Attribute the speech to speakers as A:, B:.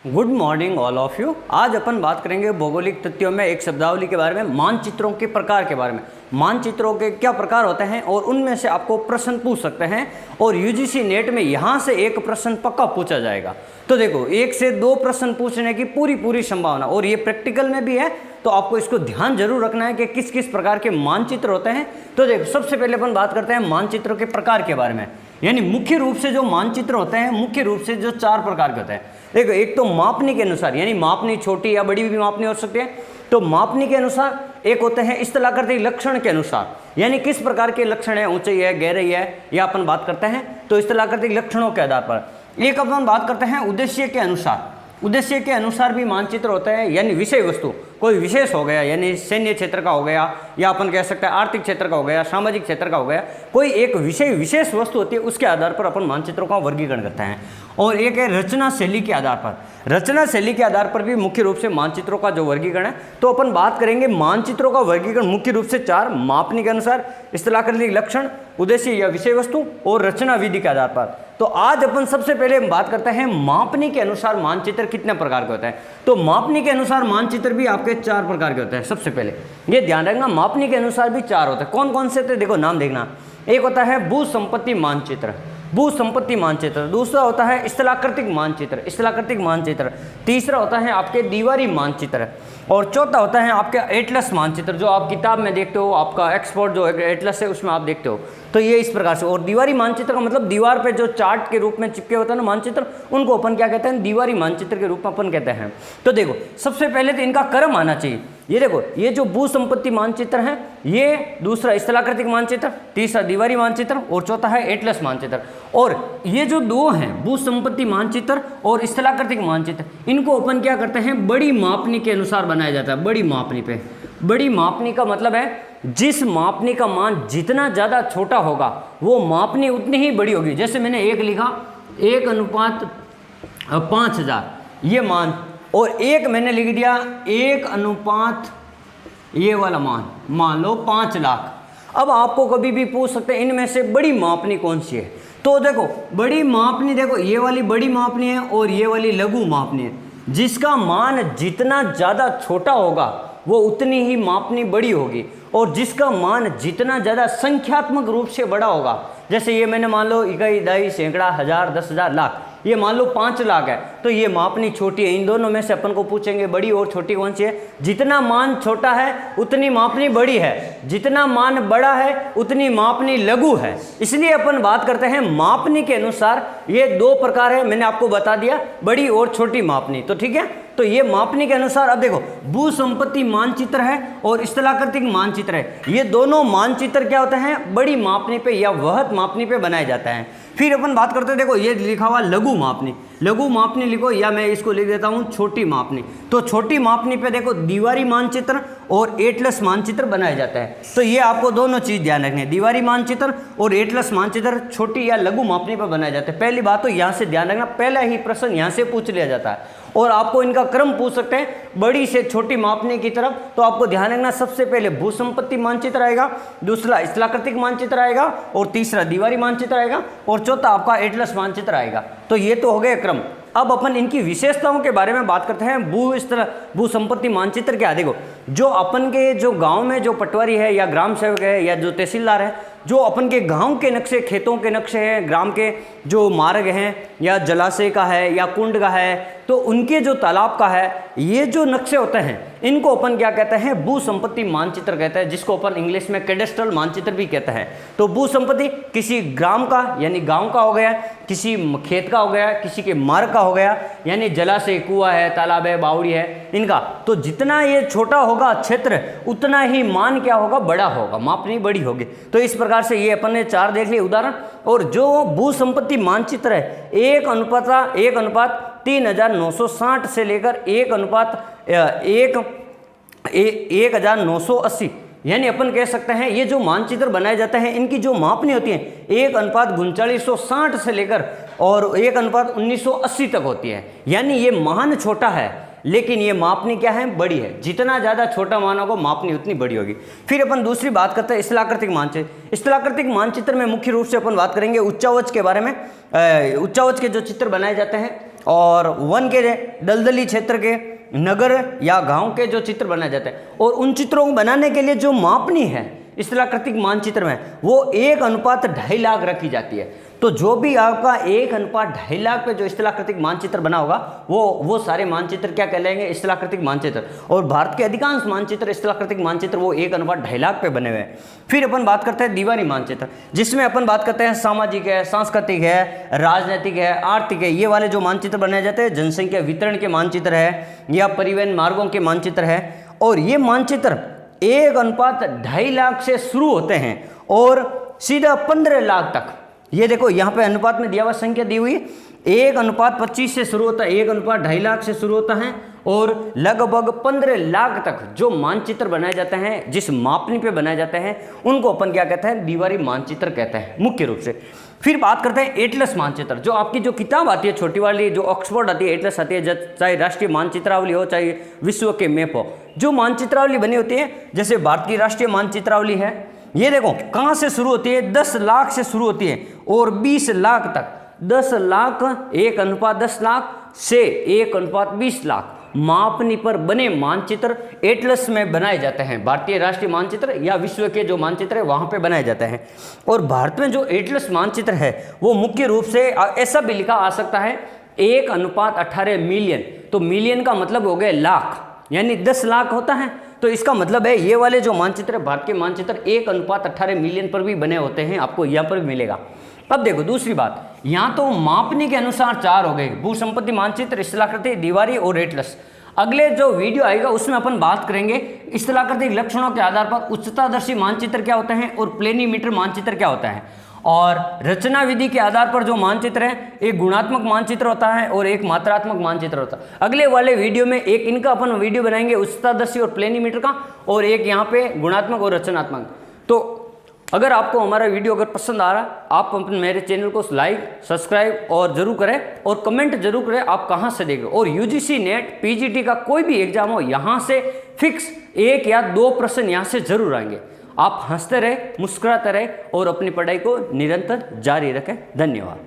A: Good morning all of you. आज अपन बात करेंगे भौगोलिक तथ्यों में एक शब्दावली के बारे में, मानचित्रों के प्रकार के बारे में। मानचित्रों के क्या प्रकार होते हैं और उनमें से आपको प्रश्न पूछ सकते हैं और यूजीसी नेट में यहाँ से एक प्रश्न पक्का पूछा जाएगा। तो देखो, 1 से 2 प्रश्न पूछने की पूरी संभावना, और ये प्रैक्टिकल में भी है, तो आपको इसको ध्यान जरूर रखना है कि किस किस प्रकार के मानचित्र होते हैं। तो देखो, सबसे पहले अपन बात करते हैं मानचित्रों के प्रकार के बारे में। यानी मुख्य रूप से जो मानचित्र होते हैं, मुख्य रूप से जो 4 प्रकार के होते हैं। देखो, एक तो मापनी के अनुसार, यानी मापनी छोटी या बड़ी भी मापनी हो सकती है, तो मापनी के अनुसार। एक होते हैं स्थलाकृतिक लक्षण के अनुसार, यानी किस प्रकार के लक्षण है, ऊंचाई है, गहराई है, या अपन बात करते हैं तो स्थलाकृतिक लक्षणों के आधार पर। एक अपन बात करते हैं उद्देश्य के अनुसार। उद्देश्य के अनुसार भी मानचित्र होता है, यानी विषय वस्तु कोई विशेष हो गया, यानी सैन्य क्षेत्र का हो गया, या अपन कह सकते हैं आर्थिक क्षेत्र का हो गया, सामाजिक क्षेत्र का हो गया, कोई एक विषय विशेष वस्तु होती है, उसके आधार पर अपन मानचित्रों का वर्गीकरण करते हैं। और एक है रचना शैली के आधार पर। रचना शैली के आधार पर भी मुख्य रूप से मानचित्रों का जो वर्गीकरण है, तो अपन बात करेंगे मानचित्रों का वर्गीकरण मुख्य रूप से 4: मापनी के अनुसार, स्थलाकृतिक लक्षण, उद्देश्य या विषय वस्तु, और रचना विधि के आधार पर। तो आज अपन सबसे पहले बात करते हैं मापनी के अनुसार मानचित्र कितने प्रकार के होते हैं। तो मापनी के अनुसार मानचित्र भी आपके 4 प्रकार के होते हैं। सबसे पहले ये ध्यान रखना, मापनी के अनुसार भी 4 होते हैं। कौन कौन से? तो देखो, नाम देखना। एक होता है भू संपत्ति मानचित्र, भू संपत्ति मानचित्र। दूसरा होता है स्थलाकृतिक मानचित्र, स्थलाकृतिक मानचित्र। तीसरा होता है आपके दीवारी मानचित्र, और चौथा होता है आपके एटलस मानचित्र, जो आप किताब में देखते हो, आपका एक्सपोर्ट जो एटलस है उसमें आप देखते हो। तो ये इस प्रकार से। और दीवारी मानचित्र का मतलब दीवार पे जो चार्ट के रूप में चिपके होता है ना मानचित्र, उनको अपन क्या कहते हैं? दीवारी मानचित्र के रूप में अपन कहते हैं। तो देखो, सबसे पहले तो इनका क्रम आना चाहिए। ये देखो, ये जो भू संपत्ति मानचित्र है, ये दूसरा स्थलाकृतिक मानचित्र, तीसरा दीवारी मानचित्र, और चौथा है एटलस मानचित्र। और ये जो 2 हैं, भू संपत्ति मानचित्र और स्थलाकृतिक मानचित्र, इनको अपन क्या करते हैं? बड़ी मापनी के अनुसार बनाया जाता है। बड़ी मापनी पे, बड़ी मापनी का मतलब है जिस मापनी का मान जितना ज़्यादा छोटा होगा, वो मापनी उतनी ही बड़ी होगी। जैसे मैंने 1 लिखा, 1:5000 ये मान, और 1 मैंने लिख दिया 1 ये वाला मान लो 5 लाख। अब आपको कभी भी पूछ सकते हैं इनमें से बड़ी मापनी कौन सी है। तो देखो, बड़ी मापनी, देखो ये वाली बड़ी मापनी है और ये वाली लघु मापनी है। जिसका मान जितना ज़्यादा छोटा होगा वो उतनी ही मापनी बड़ी होगी, और जिसका मान जितना ज़्यादा संख्यात्मक रूप से बड़ा होगा, जैसे ये मैंने मान लो इकाई, दहाई, सैकड़ा, हजार, 10,000, लाख, ये मान लो 5 लाख है, तो ये मापनी छोटी है। इन दोनों में से अपन को पूछेंगे बड़ी और छोटी कौन सी है। जितना मान छोटा है उतनी मापनी बड़ी है, जितना मान बड़ा है उतनी मापनी लघु है। इसलिए अपन बात करते हैं मापनी के अनुसार। ये 2 प्रकार है, मैंने आपको बता दिया, बड़ी और छोटी मापनी। तो ठीक है, तो ये मापनी के अनुसार। अब देखो, भू संपत्ति मानचित्र है और स्थलाकृतिक मानचित्र है। ये दोनों मानचित्र क्या होते हैं? बड़ी मापनी पे या वहत मापनी पे बनाए जाते हैं। फिर अपन बात करते हैं, देखो ये लिखा हुआ लघु मापनी। लघु मापनी लिखो, या मैं इसको लिख देता हूँ छोटी मापनी। तो छोटी मापनी पे देखो दीवारी मानचित्र और एटलस मानचित्र बनाए जाते हैं। तो ये आपको दोनों चीज़ ध्यान रखनी है, दीवारी मानचित्र और एटलस मानचित्र छोटी या लघु मापनी पर बनाए जाते हैं। पहली बात तो यहाँ से ध्यान रखना, पहला ही प्रश्न यहाँ से पूछ लिया जाता है, और आपको इनका क्रम पूछ सकते हैं बड़ी से छोटी मापने की तरफ। तो आपको ध्यान रखना, सबसे पहले भू संपत्ति मानचित्र आएगा, दूसरा स्थलाकृतिक मानचित्र आएगा, और तीसरा दीवारी मानचित्र आएगा, और चौथा आपका एटलस मानचित्र आएगा। तो ये तो हो गए क्रम। अब अपन इनकी विशेषताओं के बारे में बात करते हैं। भू संपत्ति मानचित्र क्या? देखो, जो अपन के जो गांव में जो पटवारी है या ग्राम सेवक है या जो तहसीलदार है, जो अपन के गांव के नक्शे, खेतों के नक्शे हैं, ग्राम के जो मार्ग हैं, या जलाशय का है या कुंड का है, तो उनके जो तालाब का है, ये जो नक्शे होते हैं, इनको अपन क्या कहते हैं? भू संपत्ति मानचित्र कहते हैं, जिसको अपन इंग्लिश में कैडेस्ट्रल मानचित्र भी कहते हैं। तो भू संपत्ति किसी ग्राम का यानी गांव का हो गया, किसी खेत का हो गया, किसी के मार्ग का हो गया, यानी जलाशय, कुआं है, तालाब है, बावड़ी है, इनका। तो जितना ये छोटा होगा क्षेत्र, उतना ही मान क्या होगा? बड़ा होगा, मापनी बड़ी होगी। तो इस प्रकार से ये अपन ने 4 देख लिए उदाहरण। और जो भू संपत्ति मानचित्र है, 1:3960 से लेकर 1:1980, यानी अपन कह सकते हैं ये जो मानचित्र बनाए जाते हैं, इनकी जो मापनी होती है 1:3960 से लेकर और 1:1980 तक होती है। यानी ये मान छोटा है, लेकिन ये मापनी क्या है? बड़ी है। जितना ज़्यादा छोटा मान होगा, मापनी उतनी बड़ी होगी। फिर अपन दूसरी बात करते हैं स्थलाकृतिक मानचित्र। स्थलाकृतिक मानचित्र में मुख्य रूप से अपन बात करेंगे उच्चावच के बारे में। उच्चावच के जो चित्र बनाए जाते हैं और वन के दलदली क्षेत्र के, नगर या गांव के जो चित्र बनाए जाते हैं, और उन चित्रों को बनाने के लिए जो मापनी है स्थलाकृतिक मानचित्र में वो 1:2.5 लाख रखी जाती है। तो जो भी आपका 1:2.5 लाख पे जो स्थलाकृतिक मानचित्र बना होगा वो सारे मानचित्र क्या कहलाएंगे? स्थलाकृतिक मानचित्र। और भारत के अधिकांश मानचित्र स्थलाकृतिक मानचित्र वो 1:2.5 लाख पे बने हुए हैं। फिर अपन बात करते हैं दीवारी मानचित्र, जिसमें अपन बात करते हैं सामाजिक है, सांस्कृतिक है, राजनीतिक है, आर्थिक है, ये वाले जो मानचित्र बनाए जाते हैं, जनसंख्या वितरण के मानचित्र है या परिवहन मार्गों के मानचित्र है। और ये मानचित्र 1:2.5 लाख से शुरू होते हैं और सीधा 15 लाख तक, ये देखो यहाँ पे अनुपात में दिया हुआ संख्या दी हुई, 1:25 से शुरू होता है, 1:2.5 लाख से शुरू होता है और लगभग 15 लाख तक जो मानचित्र बनाए जाते हैं, जिस मापनी पे बनाए जाते हैं, उनको अपन क्या कहते हैं? दीवारी मानचित्र कहते हैं मुख्य रूप से। फिर बात करते हैं एटलस मानचित्र, जो आपकी जो किताब आती है छोटी वाली, जो ऑक्सफोर्ड आती है, एटलस आती है, चाहे राष्ट्रीय मानचित्रावली हो चाहे विश्व के मैप हो, जो मानचित्रावली बनी होती है, जैसे भारत की राष्ट्रीय मानचित्रावली है, ये देखो कहाँ से शुरू होती है? 10 लाख से शुरू होती है और 20 लाख तक, 10 लाख 1:10 लाख से 1:20 लाख मापनी पर बने मानचित्र एटलस में बनाए जाते हैं। भारतीय राष्ट्रीय मानचित्र या विश्व के जो मानचित्र है वहाँ पे बनाए जाते हैं। और भारत में जो एटलस मानचित्र है वो मुख्य रूप से ऐसा भी लिखा आ सकता है 1:18 मिलियन। तो मिलियन का मतलब हो गया लाख, यानी 10 लाख होता है। तो इसका मतलब है ये वाले जो मानचित्र है, भारत के मानचित्र 1:18 मिलियन पर भी बने होते हैं, आपको यहाँ पर भी मिलेगा। अब देखो दूसरी बात, यहाँ तो मापनी के अनुसार 4 हो गए, भू संपत्ति मानचित्र, स्थलाकृति, दीवारी और एटलस। अगले जो वीडियो आएगा उसमें अपन बात करेंगे स्थलाकृतिक लक्षणों के आधार पर उच्चतादर्शी मानचित्र क्या होते हैं और प्लेनीमीटर मानचित्र क्या होता है। और रचना विधि के आधार पर जो मानचित्र है, एक गुणात्मक मानचित्र होता है और एक मात्रात्मक मानचित्र होता है। अगले वाले वीडियो में एक इनका अपन वीडियो बनाएंगे उच्चतादर्शी और प्लेनीमीटर का, और एक यहाँ पे गुणात्मक और रचनात्मक। तो अगर आपको हमारा वीडियो अगर पसंद आ रहा, आप अपने मेरे चैनल को लाइक, सब्सक्राइब और जरूर करें और कमेंट जरूर करें आप कहाँ से देख रहे हो। और यूजीसी नेट, पीजीटी का कोई भी एग्जाम हो, यहाँ से फिक्स 1 या 2 प्रश्न यहाँ से जरूर आएंगे। आप हंसते रहे, मुस्कुराते रहे और अपनी पढ़ाई को निरंतर जारी रखें। धन्यवाद।